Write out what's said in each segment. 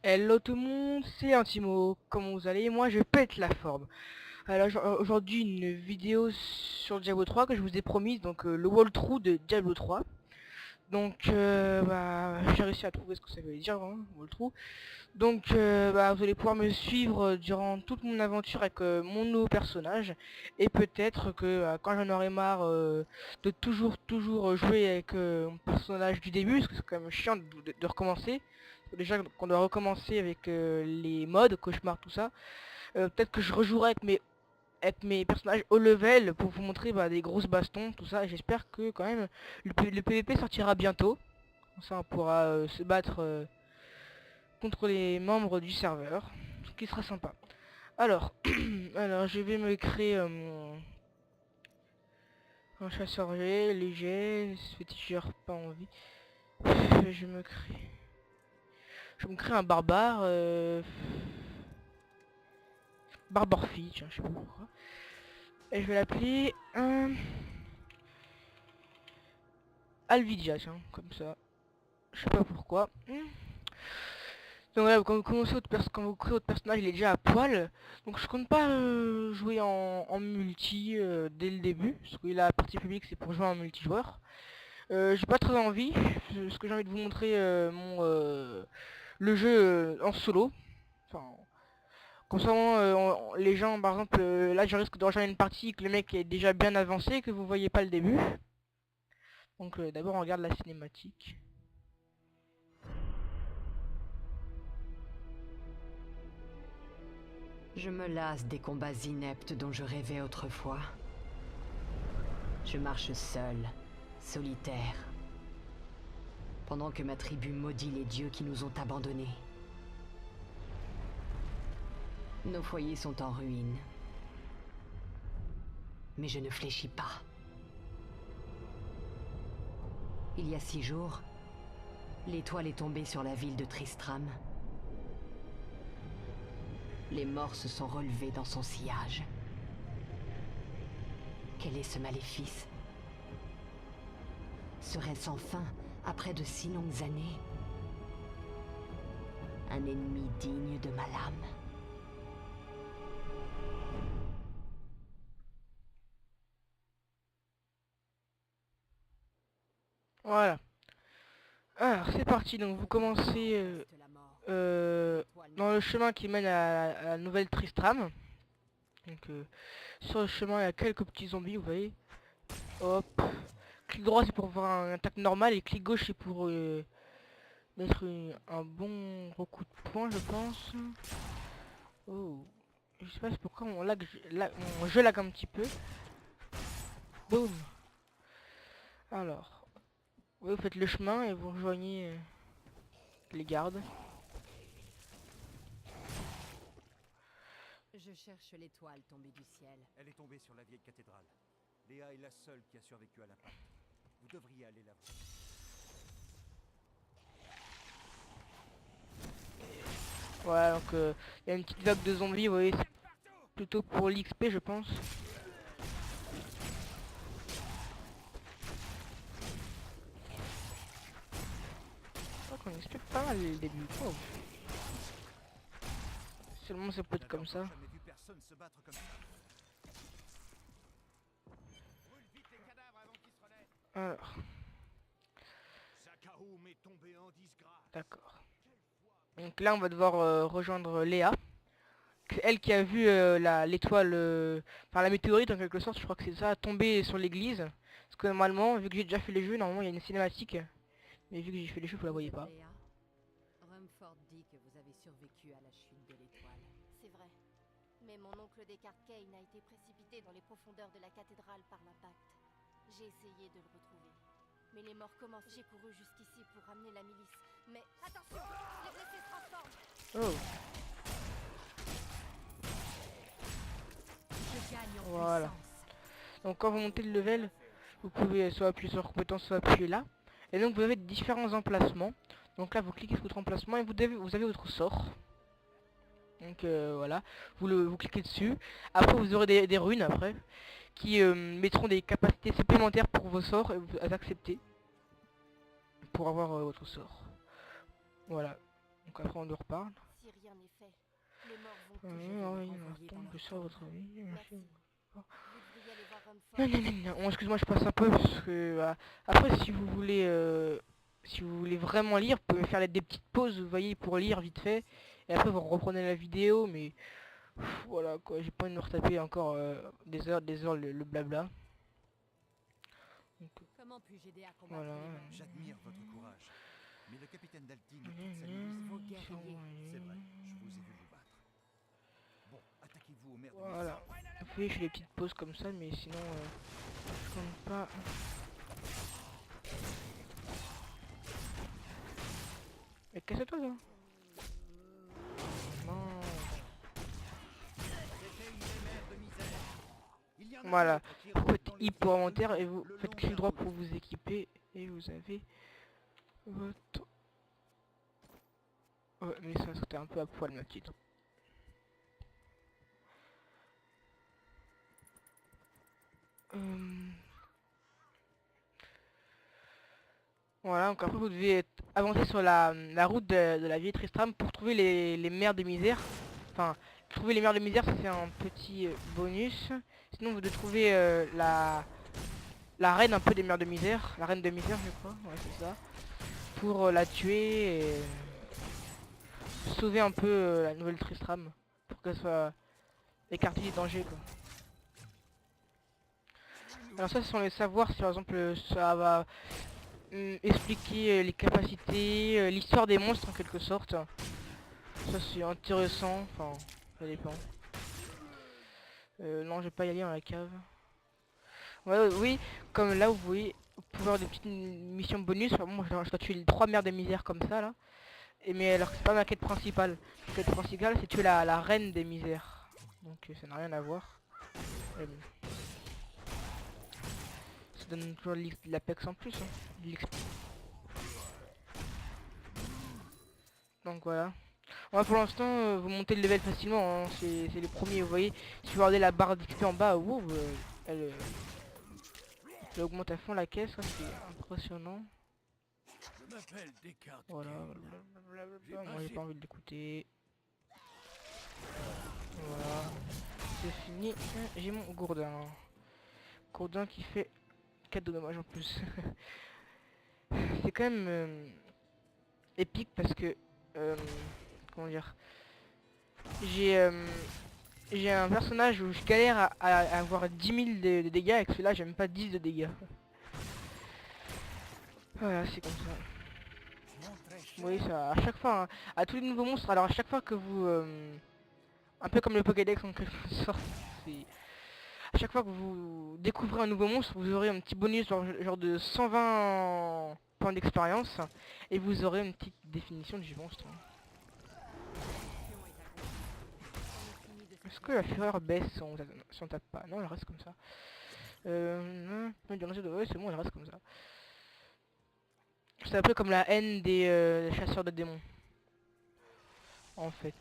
Hello tout le monde, c'est Intimo, comment vous allez? Moi je pète la forme. Alors aujourd'hui une vidéo sur Diablo 3 que je vous ai promise, donc le walkthrough de Diablo 3. Donc j'ai réussi à trouver ce que ça veut dire, hein, walkthrough. Donc vous allez pouvoir me suivre durant toute mon aventure avec mon nouveau personnage. Et peut-être que quand j'en aurai marre de toujours jouer avec mon personnage du début, parce que c'est quand même chiant de recommencer. Déjà qu'on doit recommencer avec les modes, cauchemar, tout ça. Peut-être que je rejouerai avec mes personnages haut level pour vous montrer des grosses bastons, tout ça. J'espère que quand même le PVP sortira bientôt. Comme ça on pourra se battre contre les membres du serveur, ce qui sera sympa. Alors, alors je vais me créer un chasseur léger, féticheur pas envie. Je me crée un barbare, barborphy, tiens, je sais pas pourquoi. Et je vais l'appeler Alvidia, tiens, comme ça. Je sais pas pourquoi. Donc voilà, quand vous créez votre personnage, il est déjà à poil. Donc je compte pas jouer en multi dès le début. Parce que la partie publique c'est pour jouer en multijoueur. J'ai pas très envie. Parce que j'ai envie de vous montrer le jeu en solo. Enfin, comme ça, les gens, par exemple, là je risque de rejoindre une partie que le mec est déjà bien avancé et que vous voyez pas le début. Donc d'abord on regarde la cinématique. Je me lasse des combats ineptes dont je rêvais autrefois. Je marche seul, solitaire, pendant que ma tribu maudit les dieux qui nous ont abandonnés. Nos foyers sont en ruine. Mais je ne fléchis pas. Il y a 6 jours, l'étoile est tombée sur la ville de Tristram. Les morts se sont relevés dans son sillage. Quel est ce maléfice? Serait-ce enfin, après de si longues années, un ennemi digne de ma lame? Voilà. Alors c'est parti, donc vous commencez dans le chemin qui mène à la nouvelle Tristram. Donc sur le chemin il y a quelques petits zombies, vous voyez. Hop. Clic droit c'est pour voir un attaque normale et clic gauche c'est pour mettre un bon gros coup de poing je pense. Oh. Je sais pas pourquoi mon jeu lag un petit peu. Boum. Alors. Oui, vous faites le chemin et vous rejoignez les gardes. Je cherche l'étoile tombée du ciel. Elle est tombée sur la vieille cathédrale. Léa est la seule qui a survécu à l'impact. Vous devriez aller la voir. Voilà, donc il y a une petite vague de zombies, vous voyez, c'est plutôt pour l'XP je pense. Je crois qu'on expecte pas mal le début. Oh. Seulement ça peut être comme ça. Jamais vu personne se battre comme ça. Brûle vite les cadavres avant qu'ils se relèvent. Alors, Zakaoum est tombé en disgrâce. d'accord. Donc là on va devoir rejoindre Léa. Elle qui a vu l'étoile, enfin la météorite en quelque sorte, je crois que c'est ça, tomber sur l'église. Parce que normalement, vu que j'ai déjà fait les jeux, normalement il y a une cinématique. Mais vu que j'ai fait les jeux, vous la voyez pas. Léa, Rumford dit que vous avez survécu à la chute de l'étoile. C'est vrai. Mais mon oncle Descartes Kane a été précipité dans les profondeurs de la cathédrale par l'impact. J'ai essayé de le retrouver. Mais les morts commencent. J'ai couru jusqu'ici pour ramener la milice. Mais attention, les blessés se transforment. Oh, Je gagne en voilà. puissance. Donc quand vous montez le level, vous pouvez soit appuyer sur compétence, soit appuyer là. Et donc vous avez différents emplacements. Donc là vous cliquez sur votre emplacement et vous avez votre sort. Donc voilà, vous cliquez dessus. Après vous aurez des runes après qui mettront des capacités supplémentaires pour vos sorts et vous acceptez pour avoir votre sort. Voilà. Donc après on en reparle. Si rien n'est fait, les morts vont je vais Oui, les renvoyer attends, dans je leur sais votre tombe. vie. Merci. Merci. Vous devriez aller voir Non, Rumford. non, non, non. Bon, excuse-moi, je passe un peu parce que après, si vous voulez vraiment lire, vous pouvez faire des petites pauses, vous voyez, pour lire vite fait, et après vous reprenez la vidéo, mais voilà quoi, j'ai pas envie de me retaper encore des heures le blabla. Donc, Comment puis-je aider à combattre voilà. les morts? J'admire votre courage. Mais le capitaine Daltine et toute sa Mmh. milice... Vos guerriers. C'est vrai, je vous ai vu vous battre. Bon, attaquez-vous au maire de Voilà. Après, je fais des petites pauses comme ça, mais sinon, je compte pas. Mais casse-toi, toi. Non. C'était une mère de misère. Il y en a Voilà. d'autres qui Vous rôdent faites dans les I pour villes inventaire et humides vous le faites long clic de la droit route. pour vous équiper et vous avez votre... Ouais, mais ça c'était un peu à poil ma petite. Voilà, donc après vous devez avancer sur la route de la vieille Tristram pour trouver les mers de misère. Enfin, trouver les mers de misère, ça c'est un petit bonus. Sinon vous devez trouver la reine un peu des mers de misère. La reine de misère je crois, ouais c'est ça. Pour la tuer et sauver un peu la nouvelle Tristram. Pour qu'elle soit écartée du danger quoi. Alors ça ce sont les savoirs si par exemple ça va expliquer les capacités, l'histoire des monstres en quelque sorte. Ça c'est intéressant, enfin ça dépend. Non je vais pas y aller dans la cave. Ouais, oui, comme là vous voyez, vous pouvez avoir des petites missions bonus. Enfin, moi je dois tuer les 3 mères de misère comme ça là. Et mais alors que c'est pas ma quête principale. La quête principale c'est tuer la reine des misères. Donc ça n'a rien à voir. Euh, ça donne toujours de l'Apex en plus. Hein. De l'XP. Donc voilà. Ouais, pour l'instant, vous montez le level facilement, hein. C'est les premiers, vous voyez. Si vous regardez la barre d'XP en bas, wow, elle augmente à fond la caisse, ça c'est impressionnant. Je m'appelle Descartes. Voilà, moi j'ai pas envie de l'écouter. Voilà, c'est fini. J'ai mon gourdin. Gourdin qui fait 4 de dommages en plus. C'est quand même épique parce que, comment dire, j'ai un personnage où je galère à avoir 10 000 de dégâts et que celui-là j'ai même pas 10 de dégâts. Voilà, c'est comme ça. Oui, ça, à chaque fois, hein, à tous les nouveaux monstres, alors à chaque fois que vous... un peu comme le Pokédex en quelque sorte, c'est... À chaque fois que vous découvrez un nouveau monstre, vous aurez un petit bonus genre de 120 points d'expérience et vous aurez une petite définition du monstre. Est-ce que la fureur baisse si on tape pas? Non, elle reste comme ça. Non, ouais, c'est bon, elle reste comme ça. C'est un peu comme la haine des chasseurs de démons. En fait.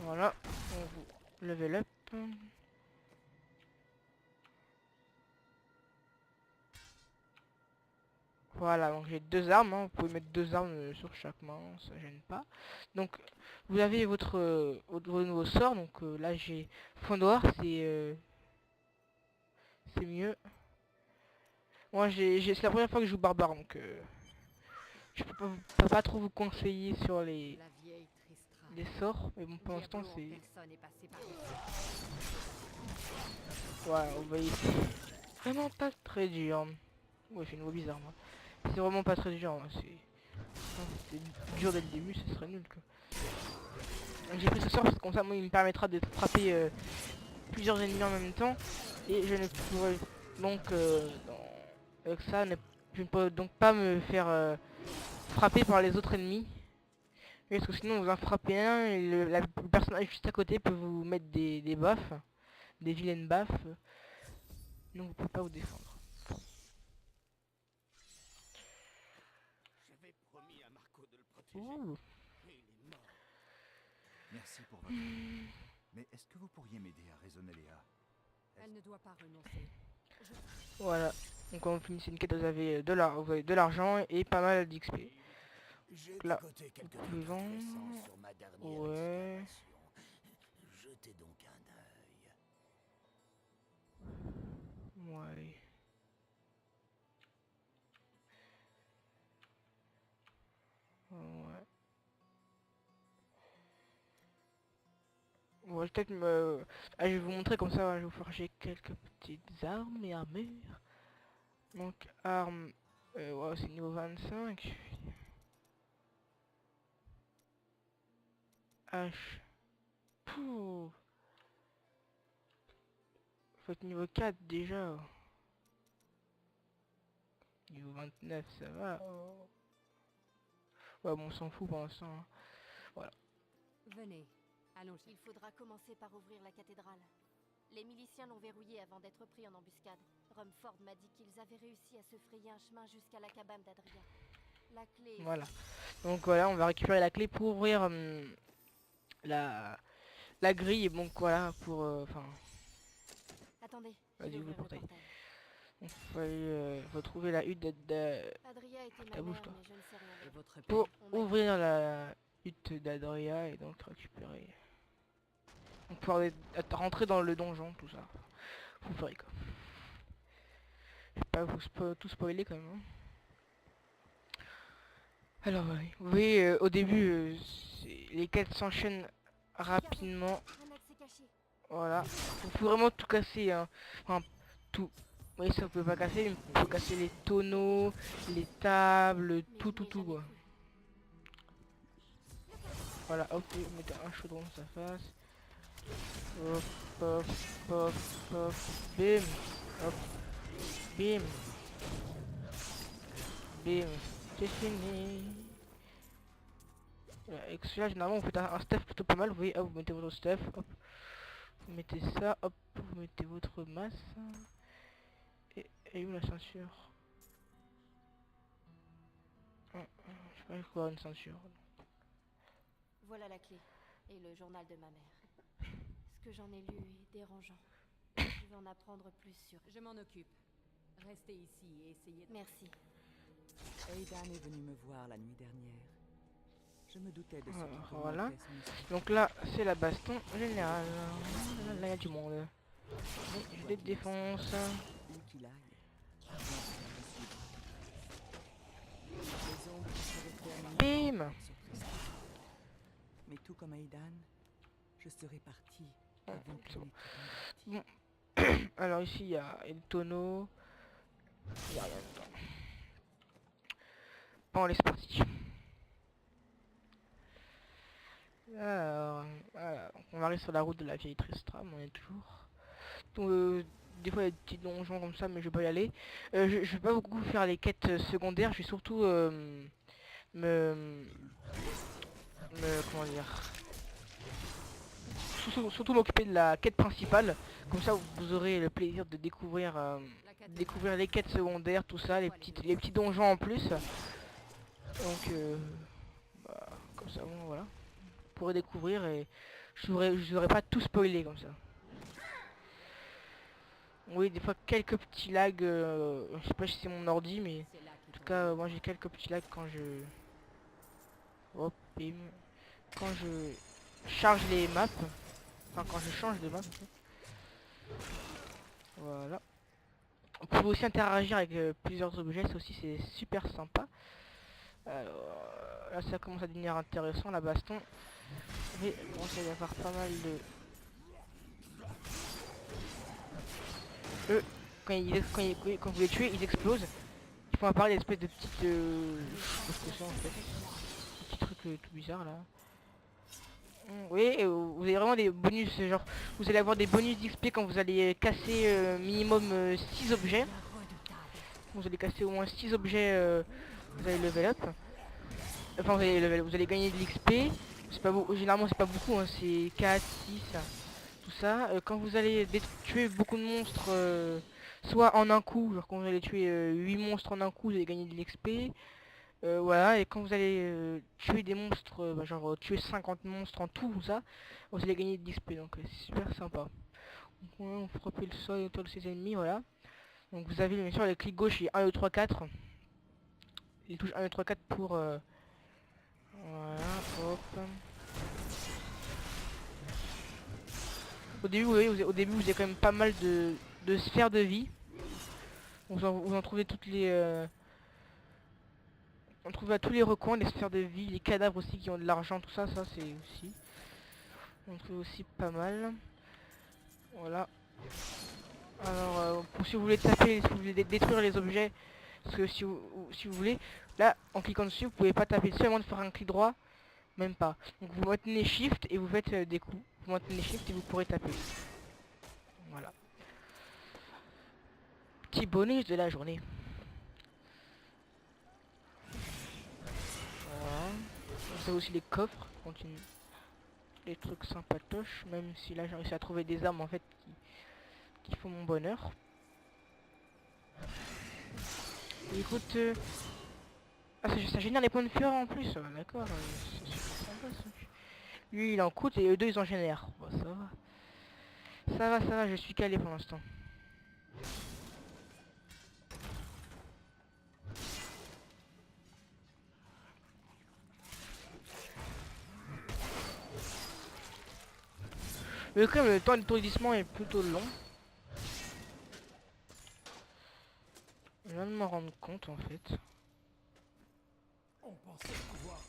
Voilà, on vous level up. Voilà, donc j'ai 2 armes, hein. Vous pouvez mettre 2 armes sur chaque main, ça gêne pas. Donc vous avez votre nouveau sort, donc là j'ai fond noir, c'est mieux. Moi c'est la première fois que je joue barbare, donc je peux pas trop vous conseiller sur les sorts, mais bon pour l'instant c'est... Voilà, vous voyez, c'est vraiment pas très dur. Ouais, c'est une voix bizarre moi. C'est vraiment pas très dur, hein. C'est dur dès le début, ce serait nul quoi. J'ai pris ce sort parce que comme ça moi il me permettra de frapper plusieurs ennemis en même temps. Et je ne pourrai donc avec ça je ne pourrai donc pas me faire frapper par les autres ennemis. Parce que sinon vous en frappez un et le personnage juste à côté peut vous mettre des baffes. Des vilaines baffes. Donc vous pouvez pas vous défendre. J'avais promis à Marco de le protéger. Ouh. Et il est mort. Merci pour votre aide. Mais est-ce que vous pourriez m'aider à raisonner Léa? Elle ne doit pas renoncer. Voilà. Donc quand vous finissez une quête, vous avez vous avez de l'argent et pas mal d'XP. J'ai Là, décoté quelques vous pouvez trucs vendre. intéressants sur ma dernière Ouais. exploration. Jetez donc un œil. Ouais. Ouais. On va peut-être me... Ah, je vais vous montrer comme ça, ouais, je vais vous forger quelques petites armes et armures. Donc, armes... ouais, c'est niveau 25. H. Pouh. Faut être niveau 4 déjà. Niveau 29, ça va. Oh. Ouais, bon, on s'en fout pour l'instant, hein. Voilà. Venez, allons. Il faudra commencer par ouvrir la cathédrale. Les miliciens l'ont verrouillée avant d'être pris en embuscade. Rumford m'a dit qu'ils avaient réussi à se frayer un chemin jusqu'à la cabane d'Adria. La clé est... Voilà. Donc voilà, on va récupérer la clé pour ouvrir la grille. Et donc voilà, pour... Enfin, Attendez, je vas-y, vais ouvre le ouvrir le portail. portail. Donc il fallait retrouver la hutte Adria était ta ma bouche, mère, toi. mais je ne sais rien Et d'autre. votre Pour père On m'a ouvrir la hutte d'Adria et donc récupérer... Donc pouvoir rentrer dans le donjon, tout ça. Vous ferez quoi. Je vais pas vous tout spoiler quand même, hein. Alors ouais, vous voyez au début les quêtes s'enchaînent rapidement. un accès caché. Voilà. Vous pouvez vraiment tout casser, hein. Enfin tout. Oui, ça vous pouvez pas casser, mais vous pouvez casser les tonneaux, les tables, Mais tout je n'ai jamais quoi. cru. Voilà, hop, vous mettez un chaudron dans sa face. Hop, hop, hop, hop, bim, hop, bim, bim, c'est fini. Voilà, avec celui-là, généralement, vous faites un stuff plutôt pas mal. Vous voyez, hop, vous mettez votre stuff, hop, vous mettez ça, hop, vous mettez votre masse. Et où la ceinture? Je sais pas, il faut avoir une ceinture. Voilà la clé. Et le journal de ma mère. Ce que j'en ai lu est dérangeant. Je vais en apprendre plus sur... Je m'en occupe. Restez ici et essayez de... Merci. Aidan est venu me voir la nuit dernière. Je me doutais de ce qui Voilà. tourmentait son esprit. Donc là, c'est la baston générale. Là, il y a du monde. Et je les défonce. Où qu'il aille, bien sûr, je suis brave. Les ombres seraient terminées Bim. sur ce site. Mais tout comme Aidan, je serais parti avant c'est qu'il bon. n'ait été converti. Alors ici, il y a le tonneau. Il y a rien dedans. Bon, allez, c'est parti. Alors, voilà. Donc, on arrive sur la route de la vieille Tristram, on est toujours. Donc, des fois il y a des petits donjons comme ça, mais je vais pas y aller. Je vais pas beaucoup faire les quêtes secondaires, je vais surtout me comment dire, surtout m'occuper de la quête principale. Comme ça vous aurez le plaisir de découvrir les quêtes secondaires, tout ça, les petits donjons en plus. Donc bah, comme ça, bon, voilà, vous pourrez découvrir et je vous aurais pas tout spoilé comme ça. Oui, des fois quelques petits lags, je sais pas si c'est mon ordi, mais C'est là en qu'il tout faut cas aller. moi j'ai quelques petits lags quand je... Hop, bim. Quand je charge les maps, enfin quand je change de map. Voilà. On peut aussi interagir avec plusieurs objets, ça aussi c'est super sympa. Alors là ça commence à devenir intéressant la baston. Mais bon, ça va y avoir pas mal de... Eux, quand vous les tuez, ils explosent. Ils font apparaître des espèces de petites... je sais pas ce que c'est en fait. Des petits trucs tout bizarres là. Oui, et vous avez vraiment des bonus, genre vous allez avoir des bonus d'XP quand vous allez casser minimum 6 objets. Vous allez casser au moins 6 objets, vous allez level up. Enfin vous allez gagner de l'XP. C'est pas beaucoup, généralement c'est pas beaucoup, hein, c'est 4, 6, tout ça. Quand vous allez tuer beaucoup de monstres, soit en un coup, genre quand vous allez tuer 8 monstres en un coup, vous allez gagner de l'XP. Voilà, et quand vous allez tuer des monstres, genre tuer 50 monstres en tout, ça, vous allez gagner de l'XP, donc c'est super sympa. Donc on frapper le sol autour de ses ennemis, voilà. Donc vous avez bien sûr les clics gauche et 1, 2, 3, 4. Les touches 1, 2, 3, 4 pour... voilà, hop. Au début, vous voyez, au début, vous avez quand même pas mal de sphères de vie. Vous en trouvez toutes les... on trouve à tous les recoins les sphères de vie, les cadavres aussi qui ont de l'argent, tout ça, ça c'est aussi... On trouve aussi pas mal. Voilà. Alors, pour si vous voulez taper, si vous voulez détruire les objets, parce que si vous voulez, là, en cliquant dessus, vous pouvez pas taper dessus à moins de faire un clic droit, même pas. Donc vous maintenez Shift et vous faites des coups. Vous maintenez Shift et vous pourrez taper. Voilà. Petit bonus de la journée. Voilà. Vous avez aussi les coffres, continue. Des trucs sympatoches, même si là j'ai réussi à trouver des armes en fait qui font mon bonheur. Et écoute, ah ça génère les points de fureur en plus, d'accord, c'est super sympa ça. Lui il en coûte et eux deux ils en génèrent. Bon, ça va. Ça va, je suis calé pour l'instant. Mais quand même le temps d'étourdissement est plutôt long. Je viens de m'en rendre compte en fait. On pensait pouvoir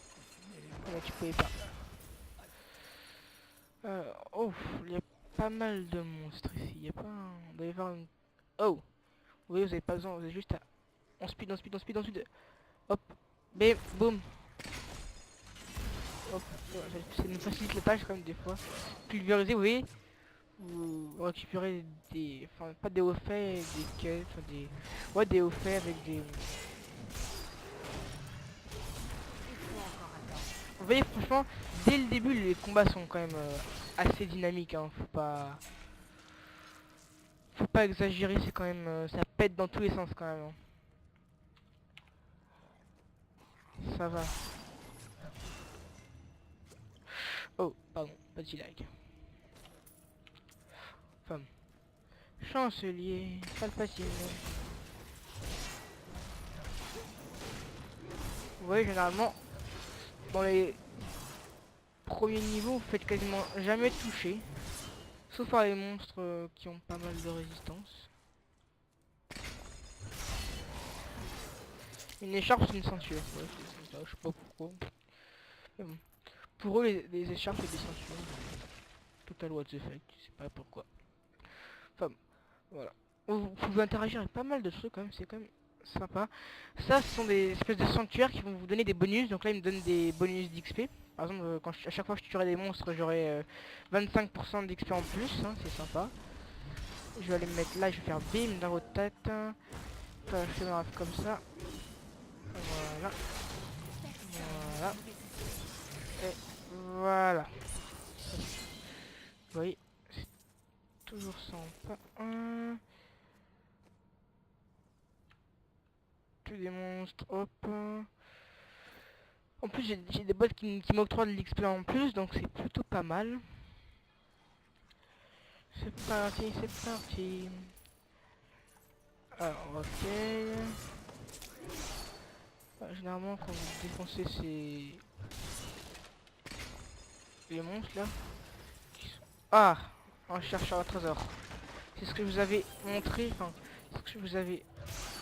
finir les Là tu pouvais pas. Oh, il y a pas mal de monstres ici. Il y a pas un... On doit y avoir une... Oh. Oui, vous avez pas besoin, vous avez juste à... On speed. Hop. Bim, boum. Hop. Ça nous facilite les tâches quand même des fois. Pulvériser, vous voyez. Vous récupérez des... Enfin, pas des hauts faits, des quêtes, enfin des... Ouais, des hauts faits avec des... Vous voyez, franchement, dès le début, les combats sont quand même assez dynamiques, hein. Faut pas exagérer, c'est quand même... ça pète dans tous les sens quand même. Hein. Ça va. Oh, pardon, petit lag. Femme. Chancelier, Palpatine. Vous voyez, généralement, dans les premiers niveaux, vous faites quasiment jamais toucher. Sauf par les monstres qui ont pas mal de résistance. Une écharpe, c'est une ceinture. Ouais, c'est ça, je sais pas pourquoi. Mais bon. Pour eux, les écharpes, c'est des ceintures. Total what the fuck, je sais pas pourquoi. Enfin, voilà. Vous pouvez interagir avec pas mal de trucs quand même, c'est quand même sympa. Ça, ce sont des espèces de sanctuaires qui vont vous donner des bonus. Donc là, ils me donnent des bonus d'XP. Par exemple, à chaque fois que je tuerai des monstres, j'aurai 25% d'XP en plus. Hein, c'est sympa. Je vais aller me mettre là, je vais faire bim dans votre tête. Enfin, je fais ma raf comme ça. Voilà. Voilà. Et voilà. Vous voyez, c'est toujours sympa. Tous des monstres, hop. En plus, j'ai des bots qui m'octroient de l'XP en plus, donc c'est plutôt pas mal. C'est parti, c'est parti. Alors, ok. Généralement, quand vous défoncez les monstres là. Ah, un chercheur à trésor. C'est ce que je vous avais montré. Enfin, c'est ce que je vous avais.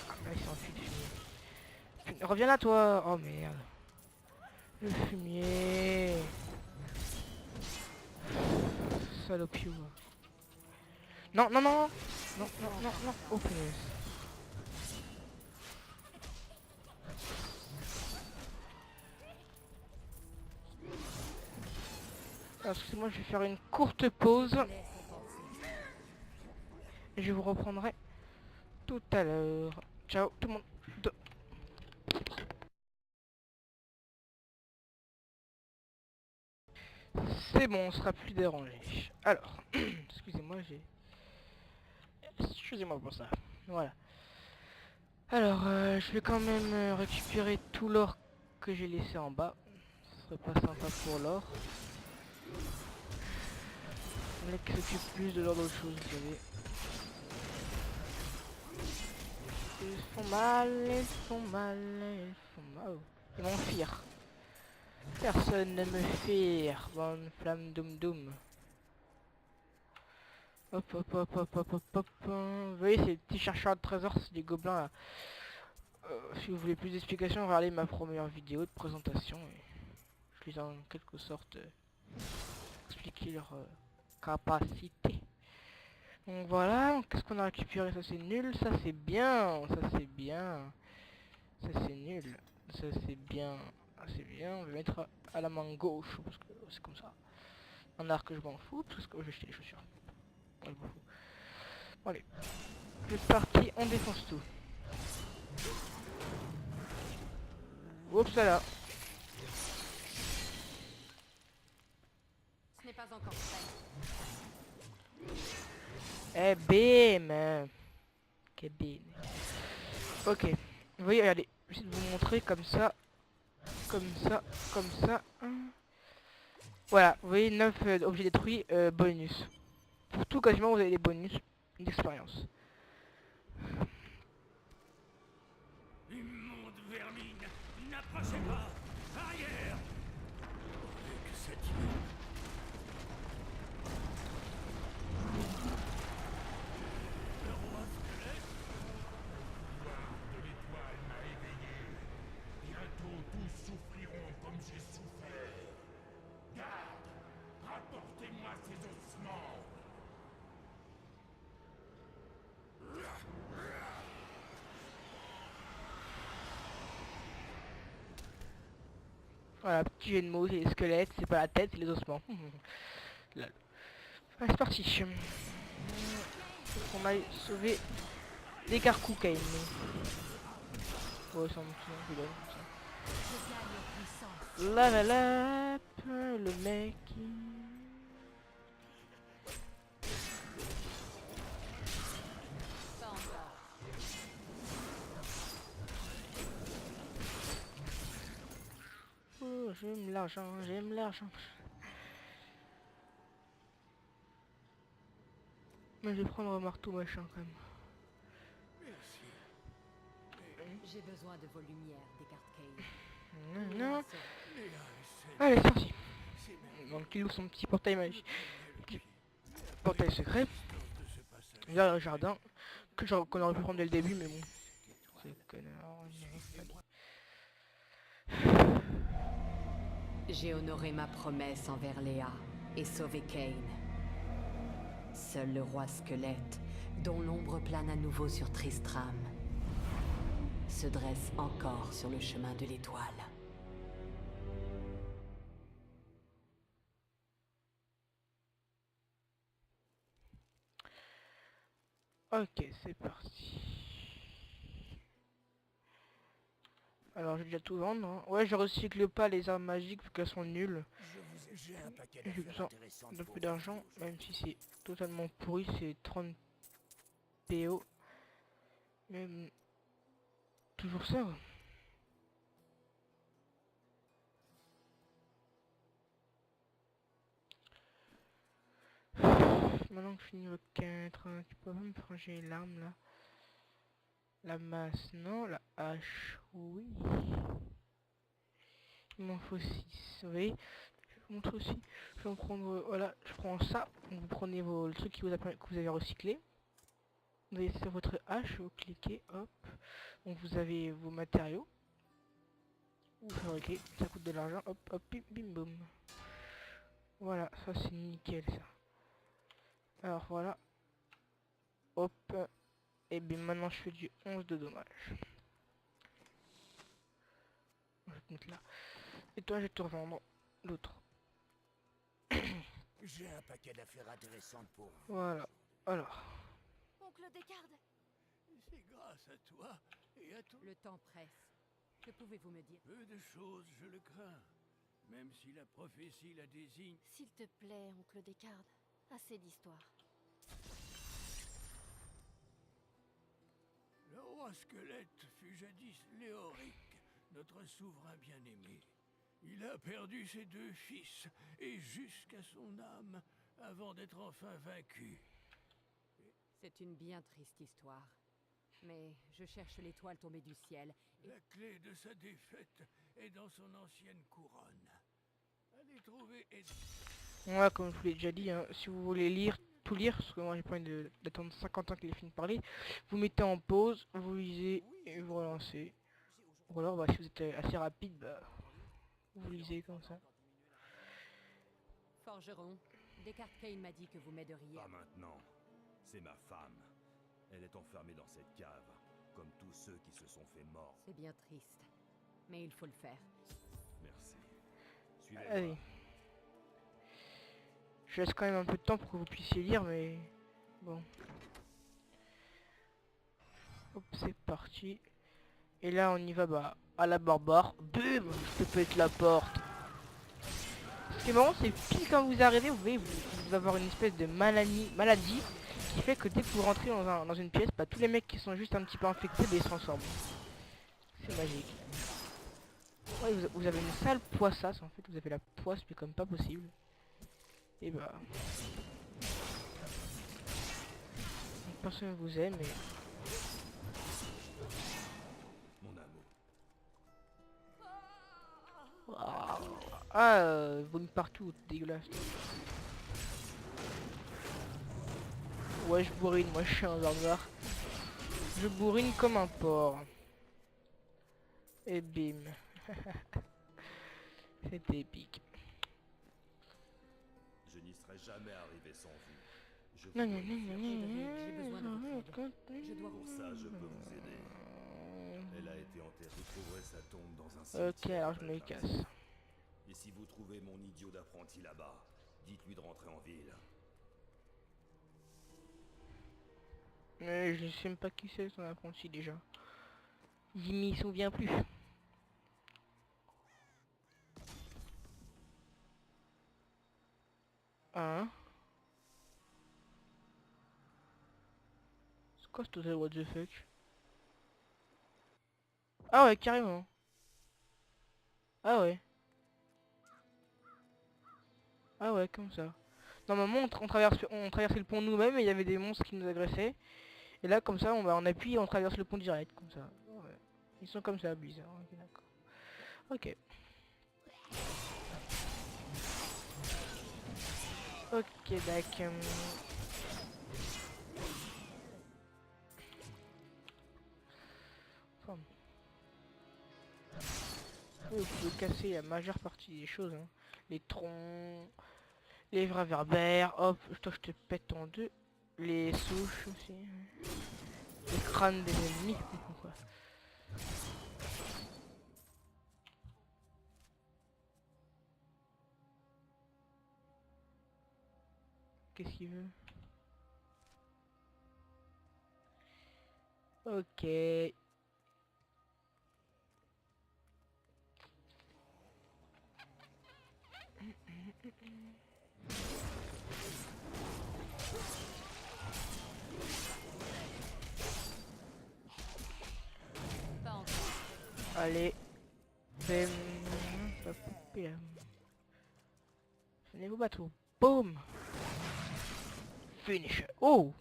Ah, il s'est enfui le fumier. Reviens là, toi. Oh merde. Le fumier. Salopio. Non. Non. Oh punaise. Alors, excusez-moi, je vais faire une courte pause. Et je vous reprendrai tout à l'heure. Ciao tout le monde. C'est bon, on sera plus dérangé. Alors, excusez-moi pour ça. Voilà. Alors, je vais quand même récupérer tout l'or que j'ai laissé en bas. Ce serait pas sympa pour l'or. Le mec s'occupe plus de l'or d'autre chose, vous savez. Ils font mal, ils font mal, ils font mal. Ils vont fuir. Personne ne me fuir, bonne flamme doum doum. Hop hop hop hop hop hop hop. Vous voyez ces petits chercheurs de trésors, c'est des gobelins là. Si vous voulez plus d'explications, regardez ma première vidéo de présentation. Et je les ai en quelque sorte expliquer leur capacité. Donc voilà, qu'est-ce qu'on a récupéré? Ça c'est nul, ça c'est bien, ça c'est bien. Ça c'est nul, ça c'est bien. Ah, c'est bien, on va mettre à la main gauche parce que c'est comme ça. Un arc que je m'en fous parce que je vais acheter les chaussures. Ouais, je m'en fous. Bon, allez, c'est parti, on défonce tout. Oups là. Ce n'est pas encore prêt. Eh bim. Que bim. Ok, vous voyez, regardez, je vais essayer de vous montrer comme ça. Comme ça, comme ça. Voilà, vous voyez 9 objets détruits, bonus. Pour tout quasiment vous avez des bonus d'expérience. Immonde vermine, n'approchez pas. Arrière. Avec cette île. Le roi squelette. De l'étoile m'a éveillé. Bientôt tous souffriront comme j'ai souffert. Garde, rapportez-moi ces ossements. Voilà, petit jeu de mots, c'est les squelettes, c'est pas la tête, c'est les ossements. Lol. Allez, c'est parti. On aille sauver les carcous Kane. Ouais, ça me fait comme ça. La la la, le mec. Pas encore. Oh, j'aime l'argent, j'aime l'argent. Mais je vais prendre un marteau machin quand même. J'ai besoin de vos lumières, Descartes Kane. Non. Léa et Seth, Allez, c'est parti. c'est merveilleux. Donc il ouvre son petit portail magique. Petit Portail secret. de ce passage. Il y a le jardin. Qu'on aurait pu prendre dès le début, mais bon. C'est connard. J'ai honoré ma promesse envers Léa et sauvé Kane. Seul le roi squelette, dont l'ombre plane à nouveau sur Tristram, se dresse encore sur le chemin de l'étoile. Ok, c'est parti. Alors, je vais déjà tout vendre. Hein. Ouais, je recycle pas les armes magiques vu qu'elles sont nulles. J'ai un paquet J'ai d'affaires besoin intéressantes de pour plus vous d'argent, aujourd'hui. même si c'est totalement pourri, c'est 30 PO. Même toujours ça. Ouais. Maintenant que je suis niveau 4, hein, tu peux pas me changer l'arme là. La masse, non. La hache, oui. Il m'en faut 6, vous voyez. Je vais vous montrer aussi. Je vais en prendre, voilà, je prends ça. Donc vous prenez le truc que vous avez recyclé. Vous allez sur votre hache, vous cliquez, hop. Donc vous avez vos matériaux. Vous fabriquez, ça coûte de l'argent, hop, hop, bim, bim, boum. Voilà, ça c'est nickel ça. Alors voilà. Hop. Et bien maintenant je fais du 11 de dommages. Je vais te mettre là. Et toi je vais te revendre l'autre. J'ai un paquet d'affaires intéressantes pour vous. Voilà. Alors. Oncle Descartes, C'est grâce à toi et à ton... Le temps presse. Que pouvez-vous me dire? Peu de choses, je le crains. Même si la prophétie la désigne. s'il te plaît, oncle Descartes, assez d'histoire. Le roi squelette fut jadis Léoric, notre souverain bien-aimé. Il a perdu ses 2 fils, et jusqu'à son âme, avant d'être enfin vaincu. C'est une bien triste histoire. Mais je cherche l'étoile tombée du ciel. La clé de sa défaite est dans son ancienne couronne. Allez trouver Voilà, comme je vous l'ai déjà dit, hein, si vous voulez lire, tout lire, parce que moi j'ai pas envie d'attendre 50 ans qu'il ait fini de parler, vous mettez en pause, vous lisez et vous relancez. Ou alors, bah, si vous êtes assez rapide, bah, vous lisez comme ça. Forgeron, Descartes Kane m'a dit que vous m'aideriez. Pas maintenant. C'est ma femme. Elle est enfermée dans cette cave, comme tous ceux qui se sont fait morts. C'est bien triste. Mais il faut le faire. Merci. Suivez-moi. Allez. Je laisse quand même un peu de temps pour que vous puissiez lire, mais bon. Hop, c'est parti. Et là, on y va, bah, à la barbare. Boum, je te pète la porte. Ce qui est marrant, c'est pile quand vous arrivez, vous voyez, vous allez avoir une espèce de maladie qui fait que dès que vous rentrez dans une pièce, bah, tous les mecs qui sont juste un petit peu infectés, bah, ils se transforment. C'est magique. Ouais, vous avez une sale poissasse, en fait, vous avez la poisse, mais comme pas possible. Et bah... personne vous aime, et... Mon amour. Ah, vomit partout, dégueulasse. Ouais, je bourrine, moi je suis un barbare. Je bourrine comme un porc. Et bim. C'était épique. Je n'y serais jamais arrivé sans vous. Je Non, vous non, dois non, une non, fierté. J'ai besoin de votre aide. Je dois Pour ça, je peux vous aider. Elle a été enterrée. Vous trouverez sa tombe dans un Ok, cimetière. alors je me casse. Et si vous trouvez mon idiot d'apprenti là-bas, dites-lui de rentrer en ville. Mais je sais même pas qui c'est son apprenti déjà. Il m'y souvient plus. Hein? C'est quoi ce total what the fuck? Ah ouais, carrément. Ah ouais. Ah ouais, comme ça. Normalement, on traversait le pont nous-mêmes et il y avait des monstres qui nous agressaient. Et là, comme ça, on appuie et on traverse le pont direct, comme ça. Ouais. Ils sont comme ça, bizarre. Ok, d'accord. Ok. Ok, d'accord. Enfin. Vous pouvez casser la majeure partie des choses, hein. Les troncs, les réverbères, hop, toi je te pète en deux. Les souches aussi. Les crânes des ennemis. Quoi. Qu'est-ce qu'il veut? Ok. Pas encore. Allez. Bam. La poupée là. Venez-vous battre. Boum. Finish. Oh.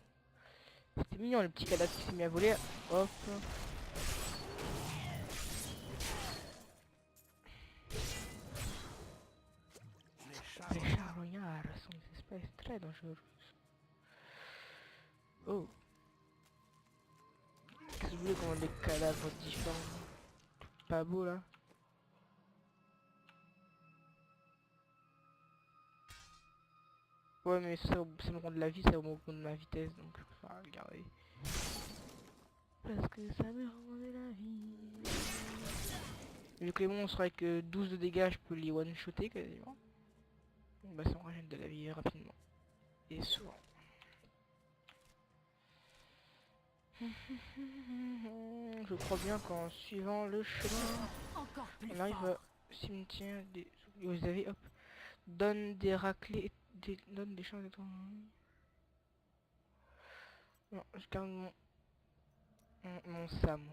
C'était mignon le petit cadavre qui s'est mis à voler. Hop. Les charognards sont des espèces très dangereuses. Oh. Qu'est-ce que vous voulez comment des cadavres différents? Pas beau là. Ouais mais ça me rend de la vie, ça me rend de ma vitesse donc je préfère regarder. Parce que ça me rend de la vie. Vu que les monstres avec 12 de dégâts je peux les one-shotter quasiment. Bah ça me rajoute de la vie rapidement. Et souvent. Je crois bien qu'en suivant le chemin, Encore plus on arrive fort. au cimetière des... Vous avez, hop, donne des raclés, donne des chances de temps. Non, je garde mon Sam.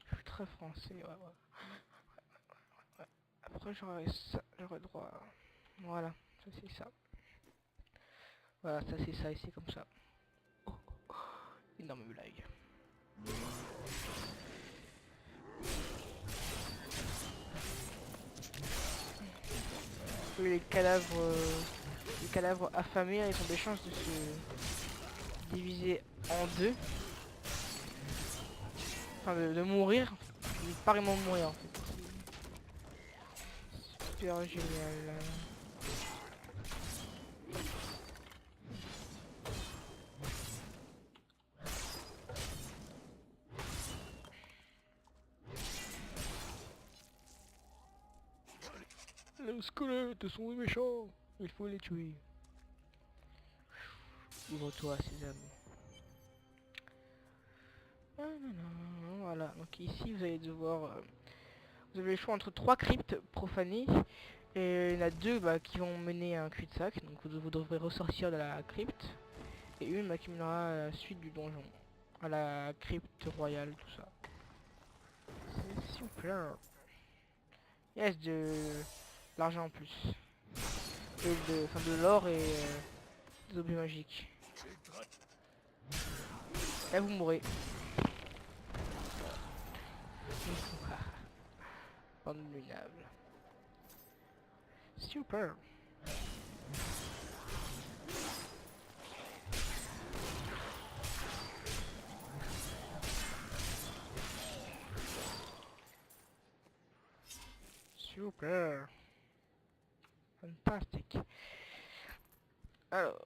Je suis très français, ouais. Après j'aurais ça, j'aurais droit à... Voilà, ça c'est ça. Voilà, ça c'est ça et c'est comme ça. Oh, oh. Énorme blague. Les cadavres affamés, ils ont des chances de se diviser en deux. Enfin, de mourir. Pas vraiment mourir en fait. Super génial. Les squelettes sont des méchants. Il faut les tuer. Ouvre-toi, Sésame. Ah, non, non, voilà, donc ici vous allez devoir... vous avez le choix entre 3 cryptes profanées. Et il y en a 2 qui vont mener à un cul-de-sac. Donc vous devrez ressortir de la crypte. Et une qui mènera à la suite du donjon. À la crypte royale, tout ça. C'est super. Yes, de l'argent en plus. De l'or et des objets magiques. Là vous mourrez. Abominable. Super. Super. Fantastique. Alors,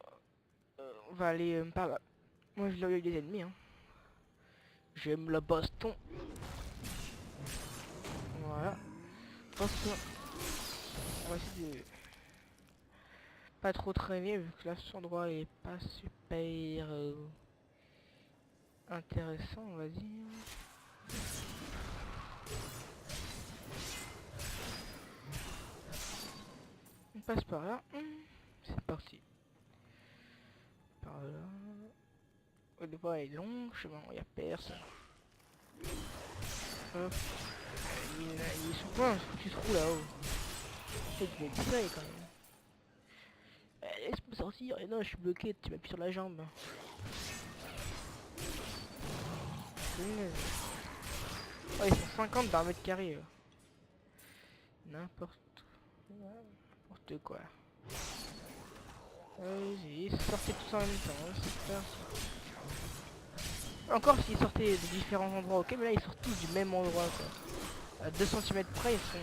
on va aller par là. Moi je l'ai eu des ennemis. Hein. J'aime la baston. Voilà. Attention. On va essayer de pas trop traîner vu que là cet endroit est pas super intéressant on va dire. On passe par là. C'est parti. Par là. Le voie est long, chemin, il y a personne. Hop. Il est sous quoi ce foutu trou là-haut. C'est des détails quand même. Laisse-moi sortir. Et non, je suis bloqué, tu m'appuies sur la jambe. Oh, ils sont 50 par mètre carré. N'importe quoi. Vas-y, sortez tous en même temps, hein, super. Encore s'ils sortaient de différents endroits, ok, mais là ils sortent tous du même endroit quoi. À 2 cm près, ils sont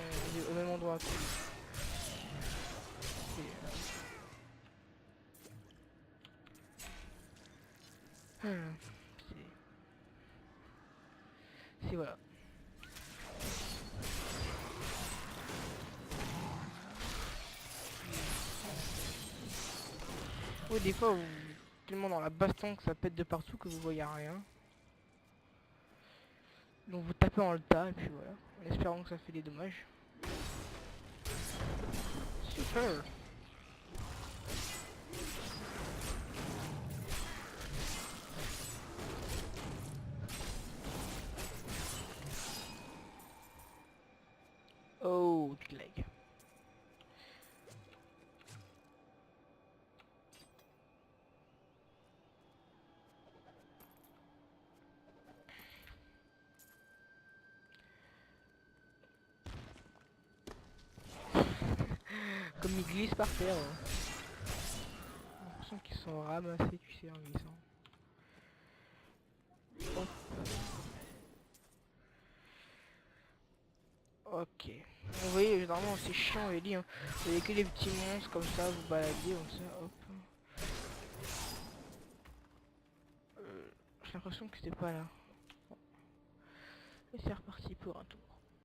au même endroit quoi. C'est voilà. Oui, des fois, vous tellement dans la baston que ça pète de partout que vous voyez rien. Donc vous tapez dans le tas et puis voilà, en espérant que ça fait des dommages. Super. Oh, du lag. Comme ils glissent par terre. J'ai l'impression qu'ils sont ramassés, tu sais, en glissant. Hop. Ok. Vous voyez, généralement c'est chiant les lits. Hein. Vous voyez que des petits monstres comme ça, vous baladez comme ça, hop. J'ai l'impression que c'était pas là. Et c'est reparti pour un tour.